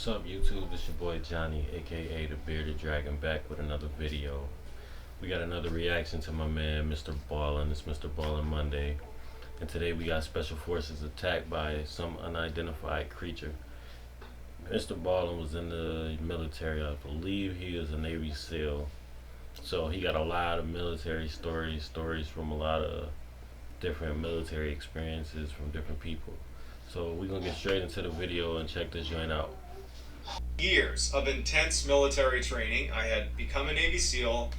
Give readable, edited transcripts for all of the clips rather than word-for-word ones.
What's up YouTube? This your boy Johnny, aka the Bearded Dragon, back with another video. We got another reaction to my man Mr. Ballin. It's Mr. Ballin Monday. And today we got Special Forces attacked by some unidentified creature. Mr. Ballin was in the military. I believe he is a Navy SEAL. So he got a lot of military stories from a lot of different military experiences from different people. So we're gonna get straight into the video and check this joint out. Years of intense military training. I had become a Navy SEAL.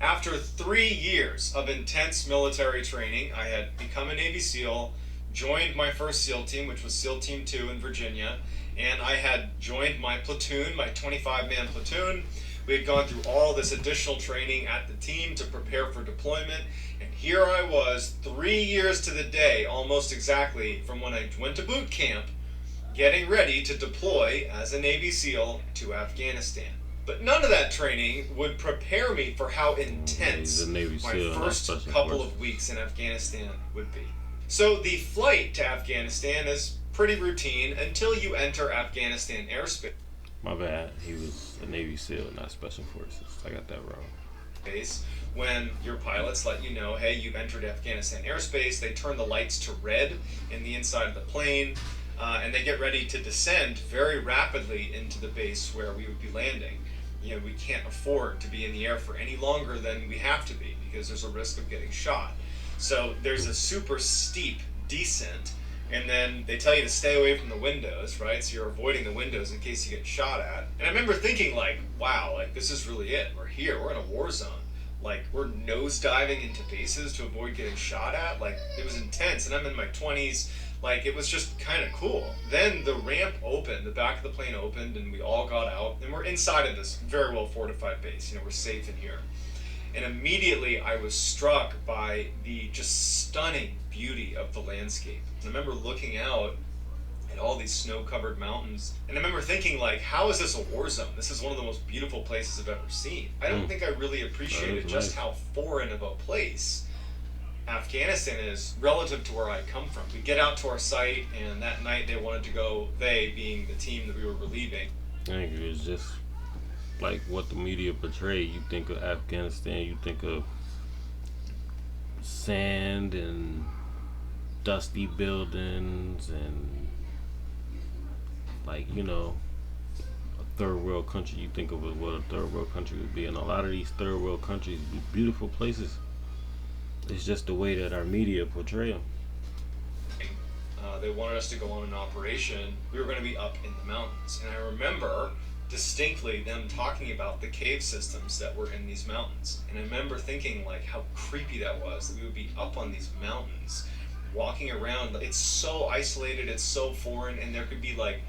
After 3 years of intense military training, I had become a Navy SEAL, joined my first SEAL team, which was SEAL Team 2 in Virginia, and I had joined my platoon, my 25-man platoon. We had gone through all this additional training at the team to prepare for deployment, and here I was 3 years to the day, almost exactly, from when I went to boot camp, getting ready to deploy as a Navy SEAL to Afghanistan. But none of that training would prepare me for how intense my first couple of weeks in Afghanistan would be. So the flight to Afghanistan is pretty routine until you enter Afghanistan airspace. My bad, he was a Navy SEAL, not Special Forces. I got that wrong. When your pilots let you know, hey, you've entered Afghanistan airspace, they turn the lights to red in the inside of the plane, and they get ready to descend very rapidly into the base where we would be landing. You know, we can't afford to be in the air for any longer than we have to be because there's a risk of getting shot. So there's a super steep descent, and then they tell you to stay away from the windows, right? So you're avoiding the windows in case you get shot at. And I remember thinking, like, wow, like, this is really it. We're here. We're in a war zone. Like, we're nosediving into bases to avoid getting shot at. Like, it was intense, and I'm in my 20s. Like, it was just kind of cool. Then the ramp opened, the back of the plane opened, and we all got out, and we're inside of this very well fortified base. You know, we're safe in here. And immediately I was struck by the just stunning beauty of the landscape. And I remember looking out at all these snow-covered mountains, and I remember thinking, like, how is this a war zone? This is one of the most beautiful places I've ever seen. I don't think I really appreciated just how foreign of a place Afghanistan is relative to where I come from. We get out to our site, and that night they wanted to go, they being the team that we were relieving. I think it was just like what the media portrayed. You think of Afghanistan, you think of sand and dusty buildings and, like, you know, a third world country. You think of what a third world country would be, and a lot of these third world countries be beautiful places. It's just the way that our media portray them. They wanted us to go on an operation. We were going to be up in the mountains, and I remember distinctly them talking about the cave systems that were in these mountains. And I remember thinking, like, how creepy that was, that we would be up on these mountains walking around. It's so isolated, it's so foreign, and there could be, like,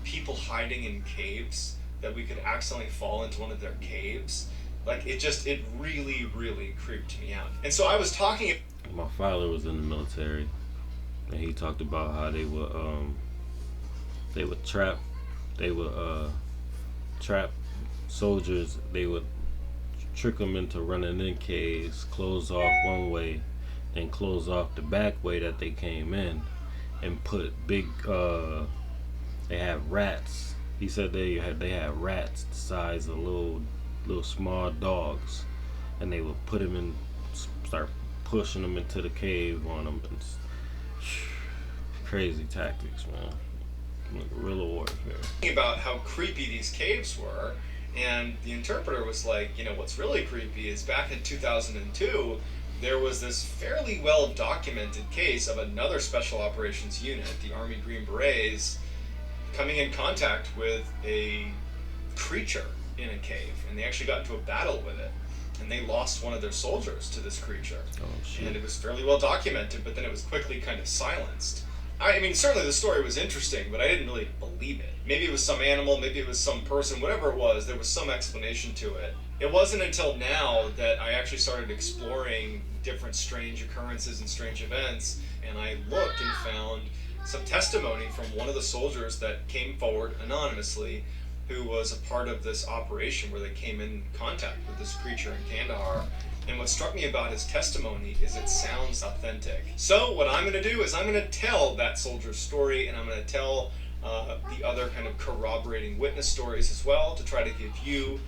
people hiding in caves that we could accidentally fall into one of their caves. Like, it really, really creeped me out. And so I was talking. My father was in the military, and he talked about how they would trap soldiers. They would trick them into running in caves, close off one way, and close off the back way that they came in, and put big. They had rats. He said they had rats the size of little small dogs, and they would put them in, start pushing them into the cave on them, and crazy tactics, man. Like guerrilla warfare. About how creepy these caves were, and the interpreter was like, you know, what's really creepy is back in 2002, there was this fairly well documented case of another special operations unit, the Army Green Berets, coming in contact with a creature in a cave, and they actually got into a battle with it, and they lost one of their soldiers to this creature. And it was fairly well documented, but then it was quickly kind of silenced. I mean, certainly the story was interesting, but I didn't really believe it. Maybe it was some animal, maybe it was some person, whatever it was, there was some explanation to it. It wasn't until now that I actually started exploring different strange occurrences and strange events, and I looked and found some testimony from one of the soldiers that came forward anonymously, who was a part of this operation where they came in contact with this creature in Kandahar. And what struck me about his testimony is it sounds authentic. So what I'm going to do is I'm going to tell that soldier's story, and I'm going to tell the other kind of corroborating witness stories as well, to try to give you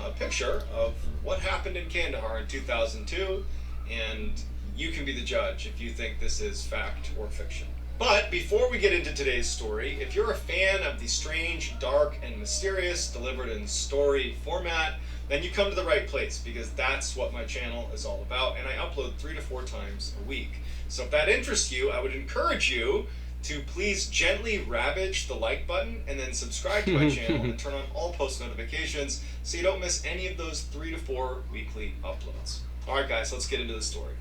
a picture of what happened in Kandahar in 2002, and you can be the judge if you think this is fact or fiction. But before we get into today's story, if you're a fan of the strange, dark, and mysterious delivered in story format, then you come to the right place, because that's what my channel is all about, and I upload 3 to 4 times a week. So if that interests you, I would encourage you to please gently ravage the like button and then subscribe to my channel and turn on all post notifications so you don't miss any of those 3 to 4 weekly uploads. Alright guys, let's get into the story.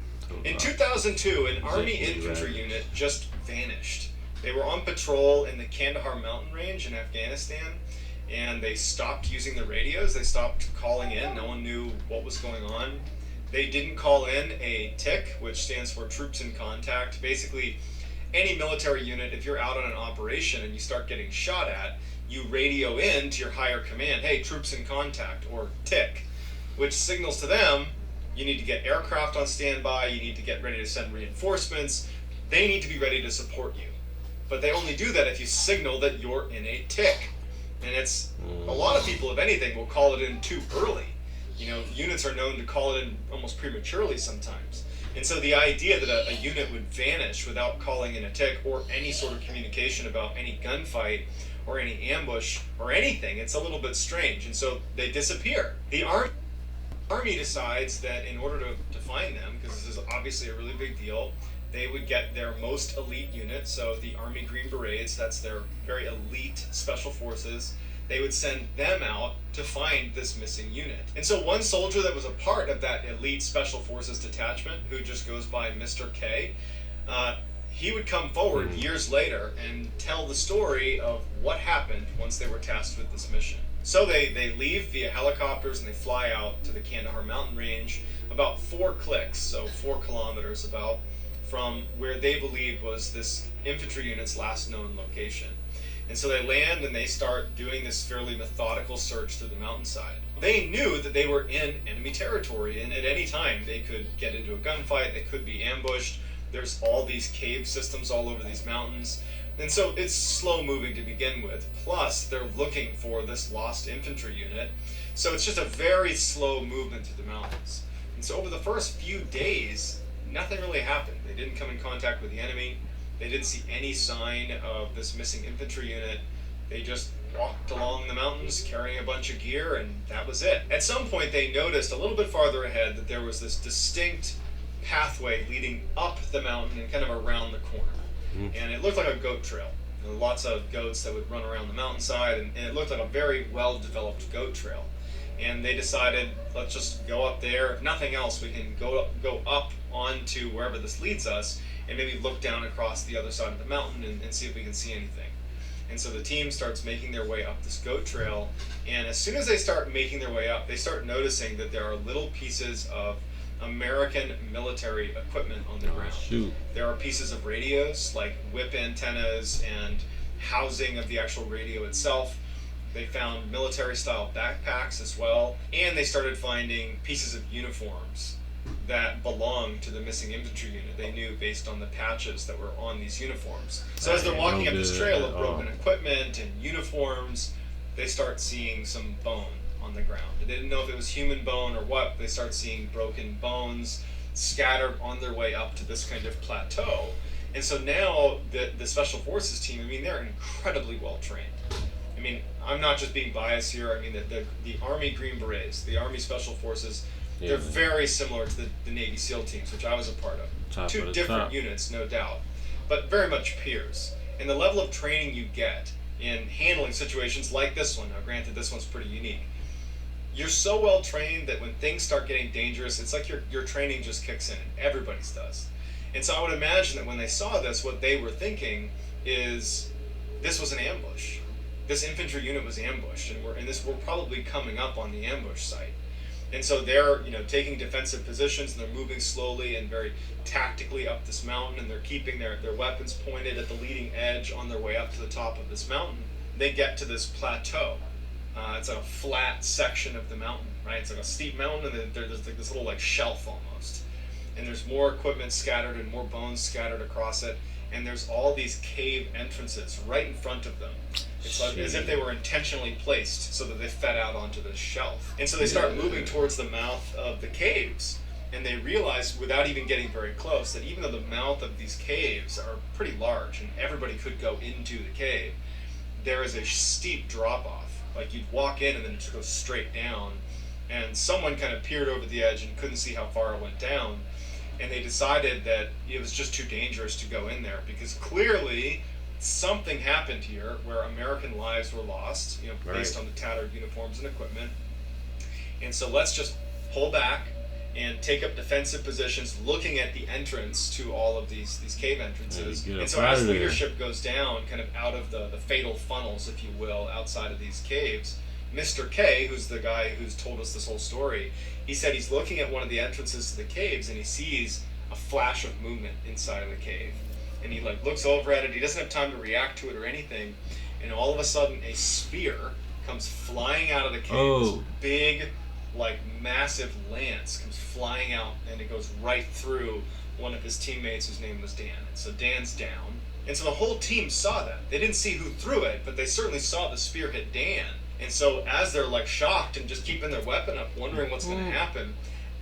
In 2002, an Army infantry unit just vanished. They were on patrol in the Kandahar mountain range in Afghanistan, and they stopped using the radios. They stopped calling in. No one knew what was going on. They didn't call in a TIC, which stands for Troops in Contact. Basically, any military unit, if you're out on an operation and you start getting shot at, you radio in to your higher command, hey, troops in contact, or TIC, which signals to them you need to get aircraft on standby, you need to get ready to send reinforcements, they need to be ready to support you. But they only do that if you signal that you're in a TIC. And it's, a lot of people, if anything, will call it in too early. You know, units are known to call it in almost prematurely sometimes. And so the idea that a unit would vanish without calling in a TIC or any sort of communication about any gunfight or any ambush or anything, it's a little bit strange. And so they disappear. The Army decides that in order to find them, because this is obviously a really big deal, they would get their most elite unit, so the Army Green Berets, that's their very elite special forces, they would send them out to find this missing unit. And so one soldier that was a part of that elite special forces detachment, who just goes by Mr. K, he would come forward years later and tell the story of what happened once they were tasked with this mission. So they leave via helicopters and they fly out to the Kandahar mountain range, about 4 clicks, so 4 kilometers about, from where they believed was this infantry unit's last known location. And so they land and they start doing this fairly methodical search through the mountainside. They knew that they were in enemy territory, and at any time they could get into a gunfight, they could be ambushed. There's all these cave systems all over these mountains. And so it's slow moving to begin with. Plus, they're looking for this lost infantry unit. So it's just a very slow movement through the mountains. And so over the first few days, nothing really happened. They didn't come in contact with the enemy. They didn't see any sign of this missing infantry unit. They just walked along the mountains carrying a bunch of gear, and that was it. At some point, they noticed a little bit farther ahead that there was this distinct pathway leading up the mountain and kind of around the corner. And it looked like a goat trail. There were lots of goats that would run around the mountainside, and it looked like a very well-developed goat trail. And they decided, let's just go up there. If nothing else, we can go up onto wherever this leads us, and maybe look down across the other side of the mountain and see if we can see anything. And so the team starts making their way up this goat trail, and as soon as they start making their way up, they start noticing that there are little pieces of American military equipment on the ground. Shoot. There are pieces of radios, like whip antennas and housing of the actual radio itself. They found military-style backpacks as well, and they started finding pieces of uniforms that belonged to the missing infantry unit. They knew based on the patches that were on these uniforms. So as they're walking up this trail of broken equipment and uniforms, they start seeing some bone on the ground. They didn't know if it was human bone or what. They start seeing broken bones scattered on their way up to this kind of plateau. And so now the Special Forces team, I mean, they're incredibly well trained. I mean, I'm not just being biased here. I mean, the Army Green Berets, the Army Special Forces, they're very similar to the Navy SEAL teams, which I was a part of. Two different units, no doubt, but very much peers. And the level of training you get in handling situations like this one, now granted this one's pretty unique, you're so well trained that when things start getting dangerous, it's like your training just kicks in. Everybody's does. And so I would imagine that when they saw this, what they were thinking is, this was an ambush. This infantry unit was ambushed, and we're probably coming up on the ambush site. And so they're, taking defensive positions, and they're moving slowly and very tactically up this mountain, and they're keeping their weapons pointed at the leading edge on their way up to the top of this mountain. They get to this plateau. It's like a flat section of the mountain, right? It's like a steep mountain, and then there's like this little shelf almost. And there's more equipment scattered and more bones scattered across it. and there's all these cave entrances right in front of them. It's like as if they were intentionally placed so that they fed out onto this shelf. And so they start moving towards the mouth of the caves, and they realize, without even getting very close, that even though the mouth of these caves are pretty large and everybody could go into the cave, there is a steep drop off. Like you'd walk in and then it just goes straight down, and someone kind of peered over the edge and couldn't see how far it went down, and they decided that it was just too dangerous to go in there because clearly something happened here where American lives were lost, based on the tattered uniforms and equipment. And so let's just pull back and take up defensive positions looking at the entrance to all of these cave entrances. And so as leadership goes down, kind of out of the fatal funnels, if you will, outside of these caves, Mr. K, who's the guy who's told us this whole story, he said he's looking at one of the entrances to the caves and he sees a flash of movement inside of the cave. And he looks over at it, he doesn't have time to react to it or anything, and all of a sudden a spear comes flying out of the cave. This big, massive lance comes flying out, and it goes right through one of his teammates whose name was Dan. And so Dan's down. And so the whole team saw that. They didn't see who threw it, but they certainly saw the spear hit Dan. And so as they're shocked and just keeping their weapon up, wondering what's going to happen,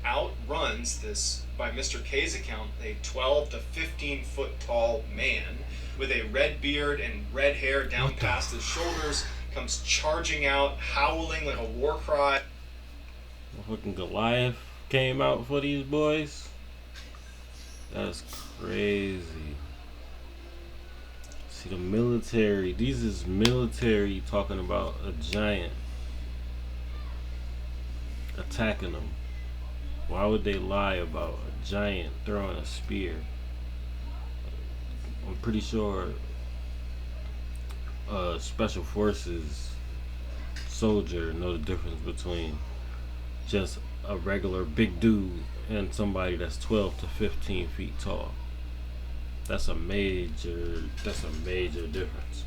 out runs this, by Mr. K's account, a 12 to 15 foot tall man with a red beard and red hair down past his shoulders, comes charging out, howling like a war cry. Fucking Goliath came out for these boys. That's crazy. See, the military, these is military talking about a giant attacking them. Why would they lie about a giant throwing a spear? I'm pretty sure a special forces soldier know the difference between just a regular big dude and somebody that's 12 to 15 feet tall. That's a major difference.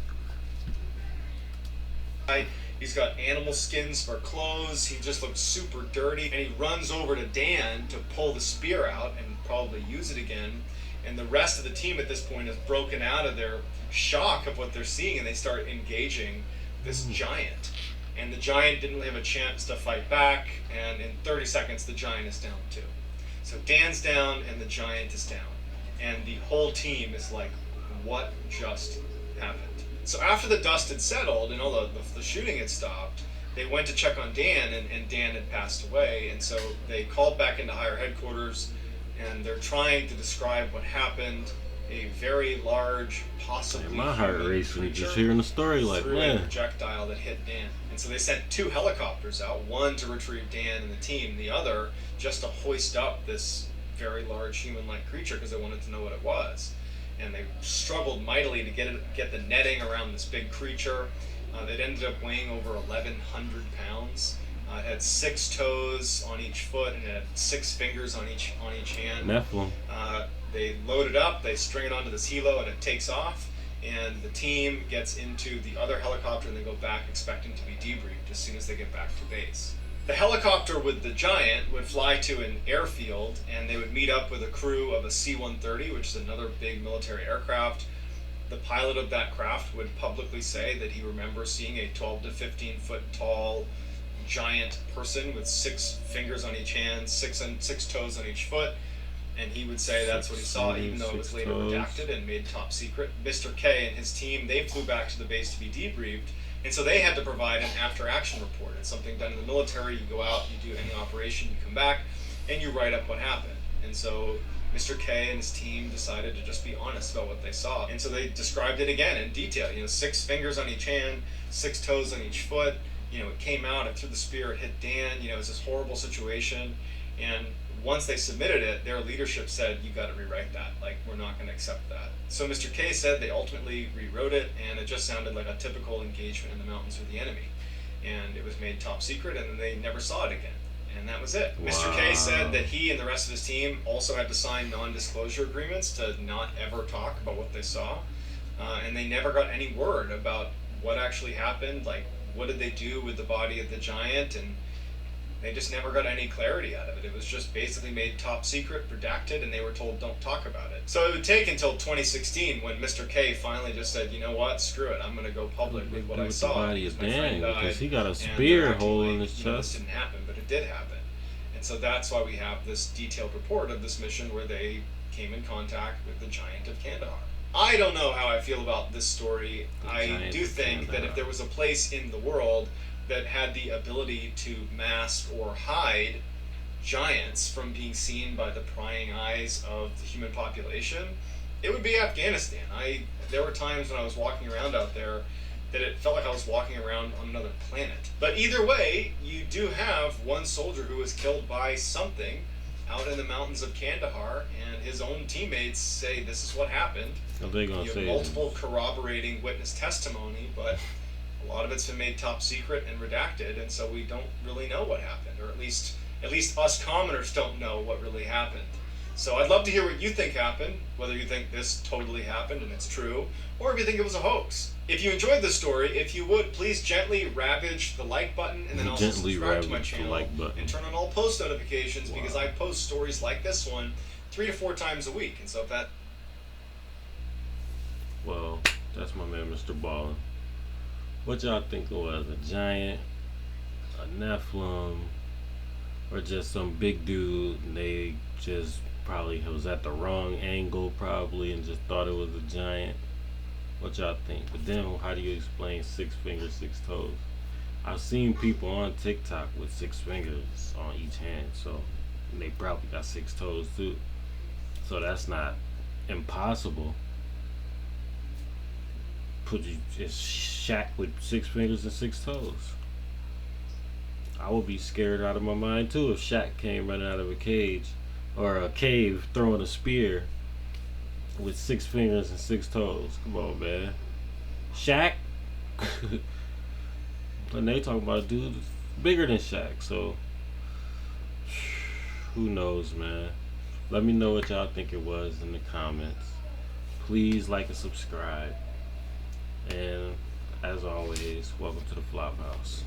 He's got animal skins for clothes. He just looks super dirty. And he runs over to Dan to pull the spear out and probably use it again. And the rest of the team at this point is broken out of their shock of what they're seeing, and they start engaging this giant. And the giant didn't really have a chance to fight back, and in 30 seconds the giant is down too. So Dan's down and the giant is down. And the whole team is like, what just happened? So after the dust had settled and all the shooting had stopped, they went to check on Dan, and Dan had passed away. And so they called back into higher headquarters, and they're trying to describe what happened. A very large, possibly my heart racing just hearing the story, a projectile that hit Dan. And so they sent 2 helicopters out, one to retrieve Dan and the team, the other just to hoist up this very large human-like creature because they wanted to know what it was. And they struggled mightily to get the netting around this big creature. It ended up weighing over 1,100 pounds. It had 6 toes on each foot, and it had 6 fingers on each hand. Nephilim. They load it up, they string it onto this helo, and it takes off. And the team gets into the other helicopter, and they go back expecting to be debriefed as soon as they get back to base. The helicopter with the giant would fly to an airfield, and they would meet up with a crew of a C-130, which is another big military aircraft. The pilot of that craft would publicly say that he remembers seeing a 12 to 15 foot tall giant person with 6 fingers on each hand, 6 toes on each foot, and he would say that's what he saw, even though it was later redacted and made top secret. Mr. K and his team, they flew back to the base to be debriefed, and so they had to provide an after-action report. It's something done in the military. You go out, you do any operation, you come back, and you write up what happened. And so Mr. K and his team decided to just be honest about what they saw. And so they described it again in detail. 6 fingers on each hand, 6 toes on each foot. It came out, it threw the spear, it hit Dan. It was this horrible situation. And once they submitted it, their leadership said, you got to rewrite that. We're not going to accept that. So Mr. K said they ultimately rewrote it, and it just sounded like a typical engagement in the mountains with the enemy. And it was made top secret, and then they never saw it again. And that was it. Wow. Mr. K said that he and the rest of his team also had to sign non-disclosure agreements to not ever talk about what they saw. And they never got any word about what actually happened, what did they do with the body of the giant, and They just never got any clarity out of it. It was just basically made top secret, redacted, and they were told don't talk about it. So it would take until 2016 when Mr. K finally just said, you know what, screw it, I'm going to go public with what I saw. The body of My friend Dan, died, because he got a and spear they're acting hole like, in his you know, this chest. didn't happen, but it did happen. And so that's why we have this detailed report of this mission where they came in contact with the Giant of Kandahar. I don't know how I feel about this story. I do think that if there was a place in the world that had the ability to mask or hide giants from being seen by the prying eyes of the human population, it would be Afghanistan. There were times when I was walking around out there that it felt like I was walking around on another planet. But either way, you do have one soldier who was killed by something out in the mountains of Kandahar, and his own teammates say this is what happened. They gonna You say have multiple corroborating witness testimony, but a lot of it's been made top secret and redacted, and so we don't really know what happened, or at least us commoners don't know what really happened. So I'd love to hear what you think happened, whether you think this totally happened and it's true, or if you think it was a hoax. If you enjoyed this story, if you would, please gently ravage the like button and then also subscribe to my channel and turn on all post notifications, because I post stories like this one 3 to 4 times a week. And so if that... Well, that's my man Mr. Ballen. What y'all think it was? A giant? A Nephilim? Or just some big dude and they just probably was at the wrong angle probably and just thought it was a giant? What y'all think? But then how do you explain 6 fingers, 6 toes? I've seen people on TikTok with 6 fingers on each hand, so they probably got 6 toes too. So that's not impossible. Put you just Shaq with 6 fingers and 6 toes. I would be scared out of my mind too if Shaq came running out of a cage or a cave throwing a spear with 6 fingers and 6 toes. Come on, man. Shaq? And they talking about a dude bigger than Shaq, so who knows, man. Let me know what y'all think it was in the comments. Please like and subscribe. And as always, welcome to the Flophouse.